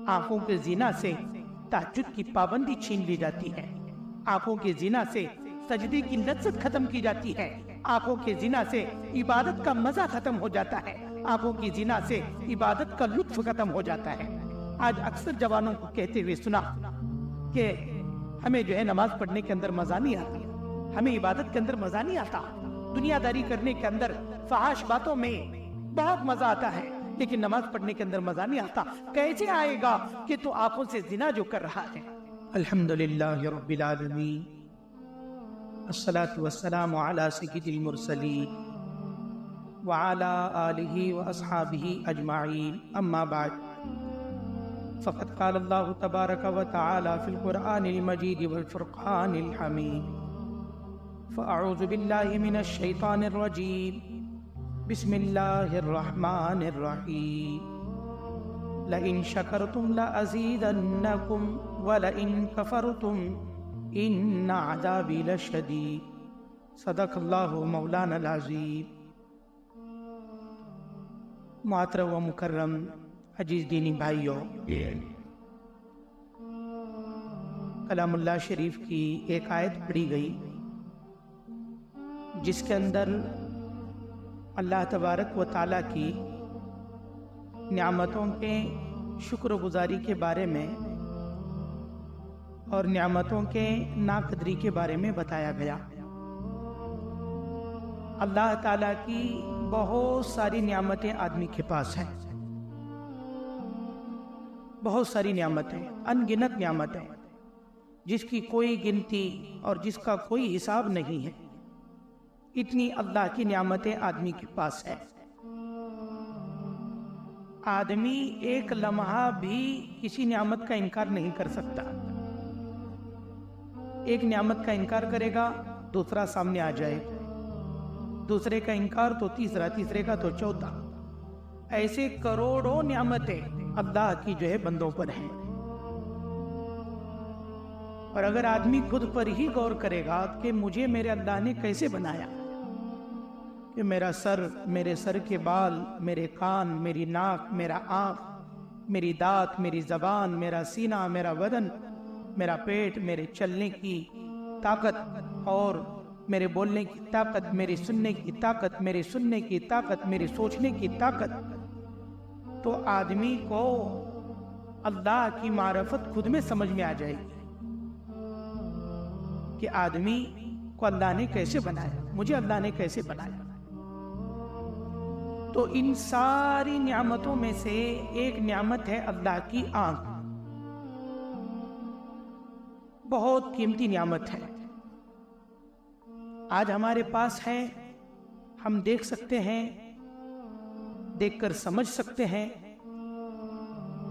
آنکھوں کے زنا سے تہجد کی پابندی چھین لی جاتی ہے، آنکھوں کے زنا سے سجدے کی لذت ختم کی جاتی ہے، آنکھوں کے زنا سے عبادت کا مزہ ختم ہو جاتا ہے، آنکھوں کی زنا سے عبادت کا لطف ختم ہو جاتا ہے۔ آج اکثر جوانوں کو کہتے ہوئے سنا کہ ہمیں جو ہے نماز پڑھنے کے اندر مزہ نہیں آتا، ہمیں عبادت کے اندر مزہ نہیں آتا، دنیا داری کرنے کے اندر فحش باتوں میں بہت مزہ آتا ہے، لیکن نماز پڑھنے کے اندر مزہ نہیں آتا۔ کیسے آئے گا کہ تو آنکھوں سے زنا جو کر رہا ہے۔ الحمدللہ رب العالمین، الصلاة والسلام علی سید المرسلین وعلی آلہ واصحابہ اجمعین، اما بعد فقد قال اللہ تبارک و تعالی فی القرآن المجید والفرقان الحمید، فاعوذ باللہ من الشیطان الرجیم، بسم اللہ الرحمن الرحیم، لئن شکرتم لأزیدنکم ولئن کفرتم ان عذابی لشدید، صدق اللہ مولانا العظیم۔ محترم و مکرم عزیز دینی بھائیوں، کلام اللہ شریف کی ایک آیت پڑھی گئی جس کے اندر اللہ تبارک و تعالیٰ کی نعمتوں کے شکر گزاری کے بارے میں اور نعمتوں کے ناقدری کے بارے میں بتایا گیا۔ اللہ تعالیٰ کی بہت ساری نعمتیں آدمی کے پاس ہیں، بہت ساری نعمتیں، ان گنت نعمتیں، جس کی کوئی گنتی اور جس کا کوئی حساب نہیں ہے، اتنی اللہ کی نعمتیں آدمی کے پاس ہے۔ آدمی ایک لمحہ بھی کسی نعمت کا انکار نہیں کر سکتا، ایک نعمت کا انکار کرے گا دوسرا سامنے آ جائے گا، دوسرے کا انکار تو تیسرا، تیسرے کا تو چوتھا، ایسے کروڑوں نعمتیں اللہ کی جو ہے بندوں پر ہیں۔ اور اگر آدمی خود پر ہی غور کرے گا کہ مجھے میرے اللہ نے کیسے بنایا، کہ میرا سر، میرے سر کے بال، میرے کان، میری ناک، میرا آنکھ، میری دانت، میری زبان، میرا سینہ، میرا بدن، میرا پیٹ، میرے چلنے کی طاقت اور میرے بولنے کی طاقت، میرے سننے کی طاقت، میرے سننے کی طاقت، میرے سوچنے کی طاقت، تو آدمی کو اللہ کی معرفت خود میں سمجھ میں آ جائے گی کہ آدمی کو اللہ نے کیسے بنایا، مجھے اللہ نے کیسے بنایا۔ تو ان ساری نعمتوں میں سے ایک نعمت ہے اللہ کی آنکھ، بہت قیمتی نعمت ہے۔ آج ہمارے پاس ہے، ہم دیکھ سکتے ہیں، دیکھ کر سمجھ سکتے ہیں،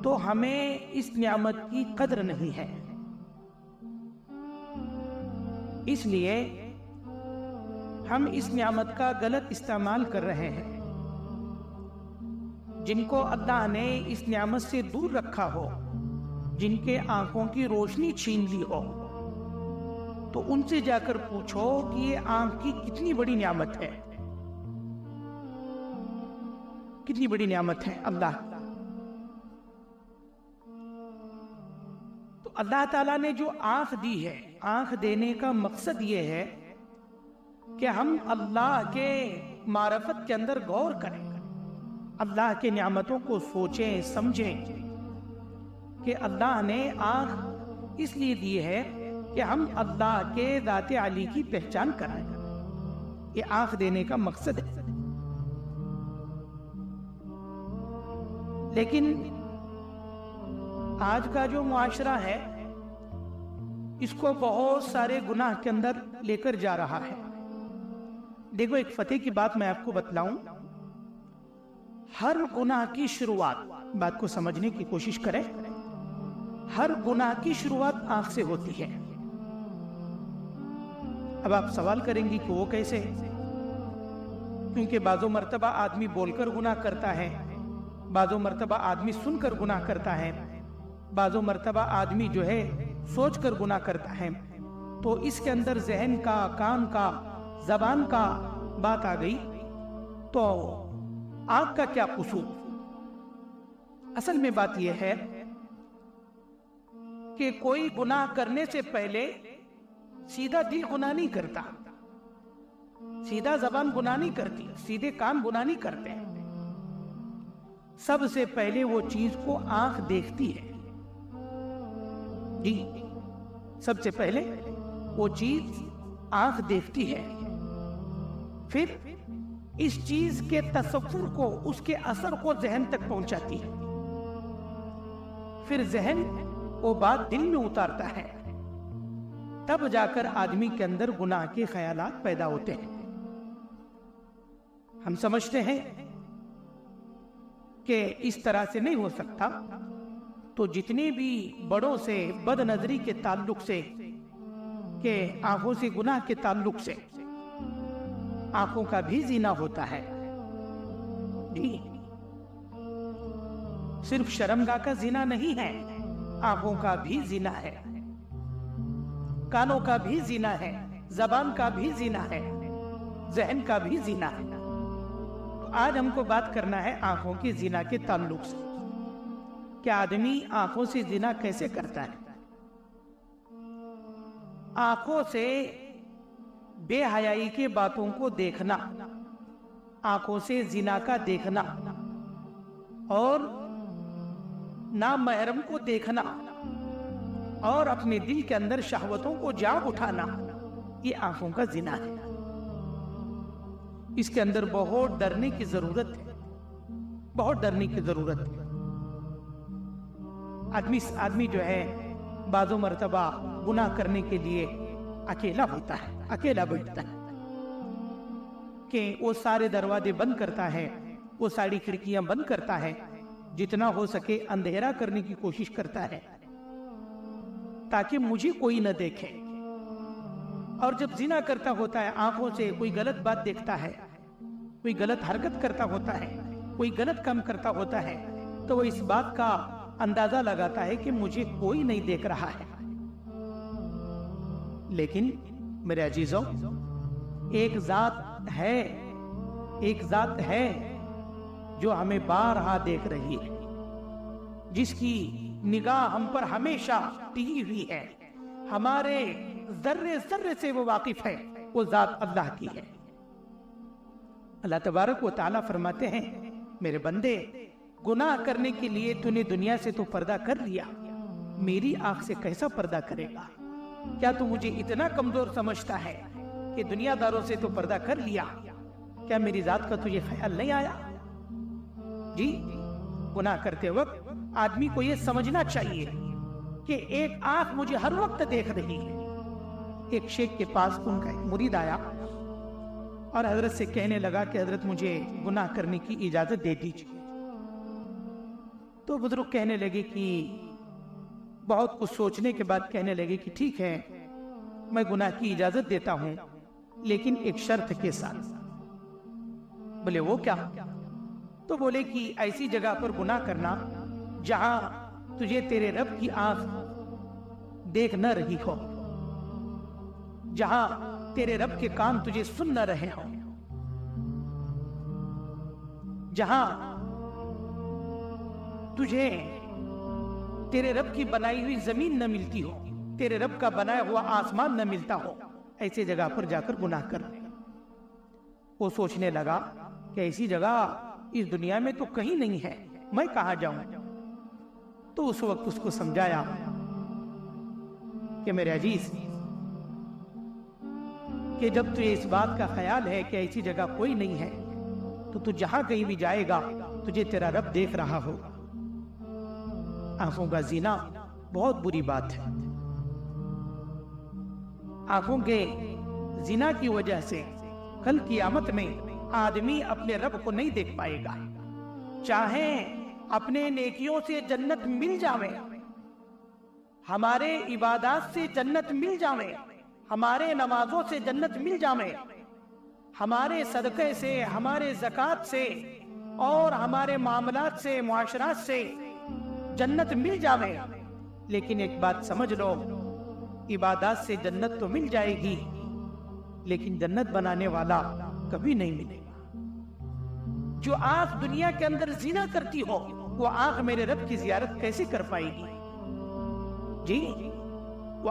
تو ہمیں اس نعمت کی قدر نہیں ہے۔ اس لیے ہم اس نعمت کا غلط استعمال کر رہے ہیں۔ جن کو اللہ نے اس نعمت سے دور رکھا ہو، جن کے آنکھوں کی روشنی چھین لی ہو، تو ان سے جا کر پوچھو کہ یہ آنکھ کی کتنی بڑی نعمت ہے، کتنی بڑی نعمت ہے اللہ۔ تو اللہ تعالیٰ نے جو آنکھ دی ہے، آنکھ دینے کا مقصد یہ ہے کہ ہم اللہ کے معرفت کے اندر غور کریں، اللہ کے نعمتوں کو سوچیں، سمجھیں کہ اللہ نے آنکھ اس لیے دی ہے کہ ہم اللہ کے ذات عالی کی پہچان کریں۔ یہ آنکھ دینے کا مقصد ہے۔ لیکن آج کا جو معاشرہ ہے، اس کو بہت سارے گناہ کے اندر لے کر جا رہا ہے۔ دیکھو، ایک فتح کی بات میں آپ کو بتلاؤں، ہر گناہ کی شروعات، بات کو سمجھنے کی کوشش کریں، ہر گناہ کی شروعات آنکھ سے ہوتی ہے۔ اب آپ سوال کریں گی کہ وہ کیسے؟ کیونکہ بعضو مرتبہ آدمی بول کر گناہ کرتا ہے، بعضو مرتبہ آدمی سن کر گناہ کرتا ہے، بعضو مرتبہ آدمی جو ہے سوچ کر گناہ کرتا ہے۔ تو اس کے اندر ذہن کا، کان کا، زبان کا بات آ گئی، تو آنکھ کا کیا قصور؟ اصل میں بات یہ ہے کہ کوئی گناہ کرنے سے پہلے سیدھا دل گناہ نہیں کرتا، سیدھا زبان گناہ نہیں کرتی، سیدھے کام گناہ نہیں کرتے. سب سے پہلے وہ چیز کو آنکھ دیکھتی ہے. جی، سب سے پہلے وہ چیز آنکھ دیکھتی ہے، پھر اس چیز کے تصور کو، اس کے اثر کو ذہن تک پہنچاتی ہے، پھر ذہن وہ بات دل میں اتارتا ہے، تب جا کر آدمی کے اندر گناہ کے خیالات پیدا ہوتے ہیں. ہم سمجھتے ہیں کہ اس طرح سے نہیں ہو سکتا، تو جتنے بھی بڑوں سے بد نظری کے تعلق سے، کہ آنکھوں سے گناہ کے تعلق سے، آنکھوں کا بھی زنا ہوتا ہے. جی، صرف شرمگاہ کا زنا نہیں ہے، آنکھوں کا بھی زنا ہے، کانوں کا بھی زنا ہے، زبان کا بھی زنا ہے، ذہن کا بھی زنا ہے. تو آج ہم کو بات کرنا ہے آنکھوں کے زنا کے تعلق سے، کہ آدمی آنکھوں سے زنا کیسے کرتا ہے. آنکھوں سے بے حیائی کے باتوں کو دیکھنا، آنکھوں سے زنا کا دیکھنا، اور نامحرم کو دیکھنا، اور اپنے دل کے اندر شہوتوں کو جاگ اٹھانا، یہ آنکھوں کا زنا ہے. اس کے اندر بہت ڈرنے کی ضرورت ہے، بہت ڈرنے کی ضرورت ہے. آدمی جو ہے بعض مرتبہ گناہ کرنے کے لیے اکیلا ہوتا ہے، اکیلا بیٹھتا ہے، کہ وہ سارے دروازے بند کرتا ہے، وہ ساری کھڑکیاں بند کرتا ہے، جتنا ہو سکے اندھیرا کرنے کی کوشش کرتا ہے تاکہ مجھے کوئی نہ دیکھے. اور جب زنا کرتا ہوتا ہے، آنکھوں سے کوئی غلط بات دیکھتا ہے، کوئی غلط حرکت کرتا ہوتا ہے، کوئی غلط کام کرتا ہوتا ہے، تو وہ اس بات کا اندازہ لگاتا ہے کہ مجھے کوئی نہیں دیکھ رہا ہے. لیکن میرے عزیزوں، ایک ذات ہے جو ہمیں بارہا دیکھ رہی ہے، جس کی نگاہ ہم پر ہمیشہ ٹکی ہوئی ہے، ہمارے ذرے ذرے سے وہ واقف ہے. وہ ذات اللہ کی ہے. اللہ تبارک و تعالیٰ فرماتے ہیں، میرے بندے، گناہ کرنے کے لیے تو نے دنیا سے تو پردہ کر لیا، میری آنکھ سے کیسا پردہ کرے گا؟ کیا تو مجھے اتنا کمزور سمجھتا ہے کہ دنیا داروں سے تو پردہ کر لیا، کیا میری ذات کا تجھے خیال نہیں آیا؟ جی، گناہ کرتے وقت آدمی کو یہ سمجھنا چاہیے کہ ایک آنکھ مجھے ہر وقت دیکھ رہی ہے. ایک شیخ کے پاس ان کا ایک مرید آیا اور حضرت سے کہنے لگا کہ حضرت مجھے گناہ کرنے کی اجازت دے دیجیے. تو بزرگ کہنے لگے کہ بہت کچھ سوچنے کے بعد کہنے لگے کہ ٹھیک ہے، میں گناہ کی اجازت دیتا ہوں، لیکن ایک شرط کے ساتھ. بولے وہ کیا؟ تو بولے کہ ایسی جگہ پر گناہ کرنا جہاں تجھے تیرے رب کی آنکھ دیکھ نہ رہی ہو، جہاں تیرے رب کے کان تجھے سن نہ رہے ہوں، جہاں تجھے تیرے رب کی بنائی ہوئی زمین نہ ملتی ہو، تیرے رب کا بنایا ہوا آسمان نہ ملتا ہو، ایسی جگہ پر جا کر گناہ کر. وہ سوچنے لگا کہ ایسی جگہ اس دنیا میں تو کہیں نہیں ہے، میں کہاں جاؤں؟ تو اس وقت اس کو سمجھایا کہ میرے عزیز، کہ جب تجھے اس بات کا خیال ہے کہ ایسی جگہ کوئی نہیں ہے، تو تو جہاں کہیں بھی جائے گا تجھے تیرا رب دیکھ رہا ہوگا. آنکھوں کا زنا بہت بری بات ہے. آنکھوں کے زنا کی وجہ سے کل قیامت میں آدمی اپنے رب کو نہیں دیکھ پائے گا. چاہے اپنے نیکیوں سے جنت مل جاوے، ہمارے عبادات سے جنت مل جاوے، ہمارے نمازوں سے جنت مل جاوے، ہمارے صدقے سے، ہمارے زکوٰۃ سے اور ہمارے معاملات سے، معاشرات سے جنت مل جاوے، لیکن ایک بات سمجھ لو، عبادات سے جنت تو مل جائے گی، لیکن جنت بنانے والا کبھی نہیں ملے گا. جو آنکھ دنیا کے اندر زنا کرتی ہو، وہ آنکھ میرے رب کی زیارت کیسے کر پائے گی؟ جی وہ